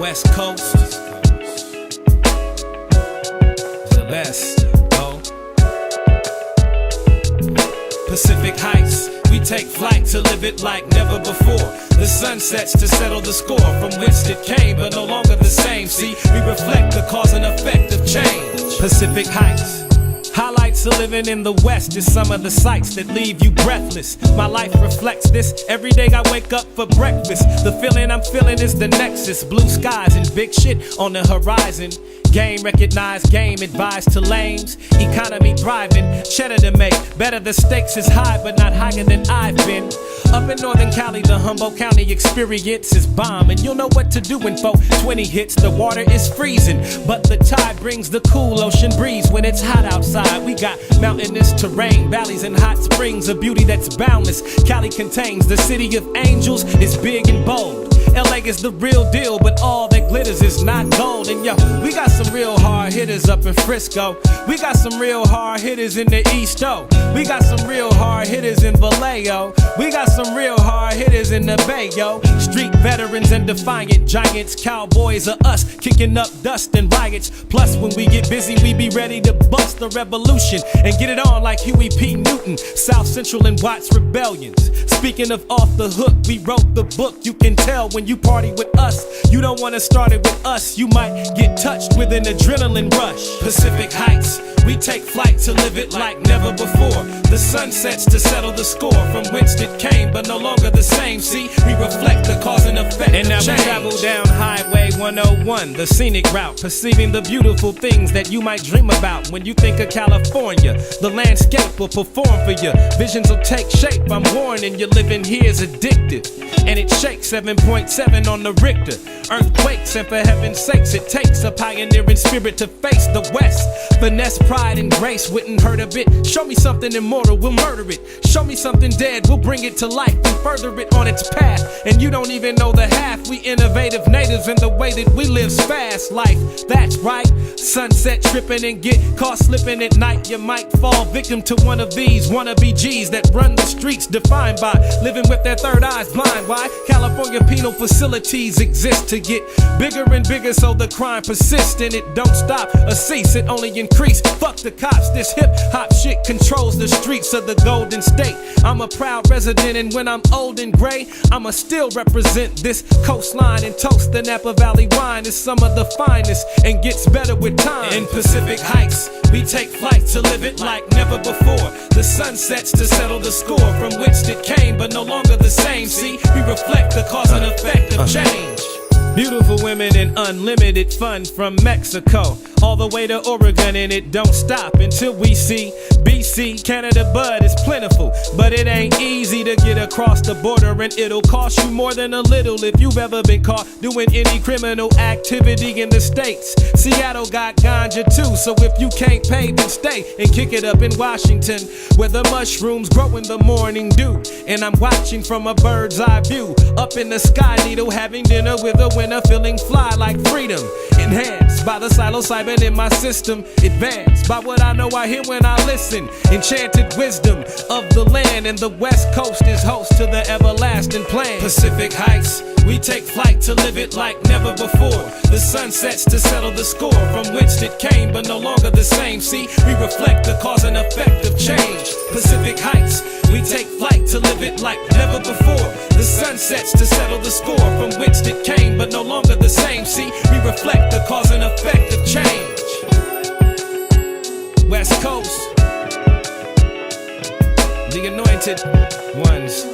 West Coast, the best, oh. Pacific Heights, we take flight to live it like never before. The sun sets to settle the score from whence it came, but no longer the same. See, we reflect the cause and effect of change. Pacific Heights. Highlights of living in the West is some of the sights that leave you breathless. My life reflects this. Every day I wake up for breakfast. The feeling I'm feeling is the nexus. Blue skies and big shit on the horizon. Game recognized, game advised to lames. Economy thriving, cheddar to make. Better the stakes is high, but not higher than I've been. Up in Northern Cali, the Humboldt County experience is bomb. And you'll know what to do when 420 hits. The water is freezing, but the tide brings the cool ocean breeze when it's hot outside. We got mountainous terrain, valleys and hot springs, a beauty that's boundless. Cali contains the city of angels, it's big and bold. LA is the real deal, but all that glitters is not gold. And yo, we got some real hard hitters up in Frisco. We got some real hard hitters in the East, oh. We got some real hard hitters in Vallejo. We got some real hard hitters in the Bay, yo. Street veterans and defiant giants. Cowboys are us, kicking up dust and riots. Plus, when we get busy, we be ready to bust the revolution and get it on like Huey P. Newton. South Central and Watts rebellions. Speaking of off the hook, we wrote the book. You can tell when you party with us, you don't wanna start it with us. You might get touched with an adrenaline rush. Pacific Heights, we take flight to live it like never before. The sun sets to settle the score from whence it came, but no longer the same. See, we reflect the cause and effect. And now we travel down Highway 101, the scenic route, perceiving the beautiful things that you might dream about when you think of California. The landscape will perform for you. Visions will take shape. I'm warning you, living here is addictive, and it shakes 7.7 on the Richter. Earthquakes, and for heaven's sakes, it takes a pioneering spirit to face the West. Finesse, pride, and grace wouldn't hurt a bit. Show me something immortal, we'll murder it. Show me something dead, we'll bring it to life and further it on its path. And you don't even know the half. We innovative natives in the way that we live's fast life. That's right. Sunset tripping and get caught slipping at night. You might fall victim to one of these wannabe G's that run the streets defined by living with their third eyes blind. Why? California penal facilities exist to get bigger and bigger, so the crime persists and it don't stop or cease. It only increase. Fuck the cops. This hip hop shit controls the streets of the Golden State. I'm a proud resident, and when I'm old and gray, I'ma still represent this coastline and toast the Napa Valley wine. It's some of the finest and gets better with time. In Pacific Heights, we take flight to live it like never before. The sun sets to settle the score from which it came, but no longer the same. See, we reflect the cause and effect of change. Beautiful women and unlimited fun from Mexico all the way to Oregon, and it don't stop until we see BC. Canada bud is plentiful, but it ain't easy to get across the border, and it'll cost you more than a little if you've ever been caught doing any criminal activity in the States. Seattle got ganja too, so if you can't pay, then stay and kick it up in Washington, where the mushrooms grow in the morning dew. And I'm watching from a bird's eye view up in the sky needle, having dinner with a winner, feeling fly like freedom. Enhanced by the psilocybin in my system, advanced by what I know I hear when I listen. Enchanted wisdom of the land, and the West Coast is host to the everlasting plan. Pacific Heights, we take flight to live it like never before. The sun sets to settle the score from which it came, but no longer the same. See, we reflect the cause and effect of change. Pacific Heights, we take flight to live it like never before. The sun sets to settle the score from which it came, but no longer the same. See, we reflect the cause and effect of change. West Coast, the anointed ones.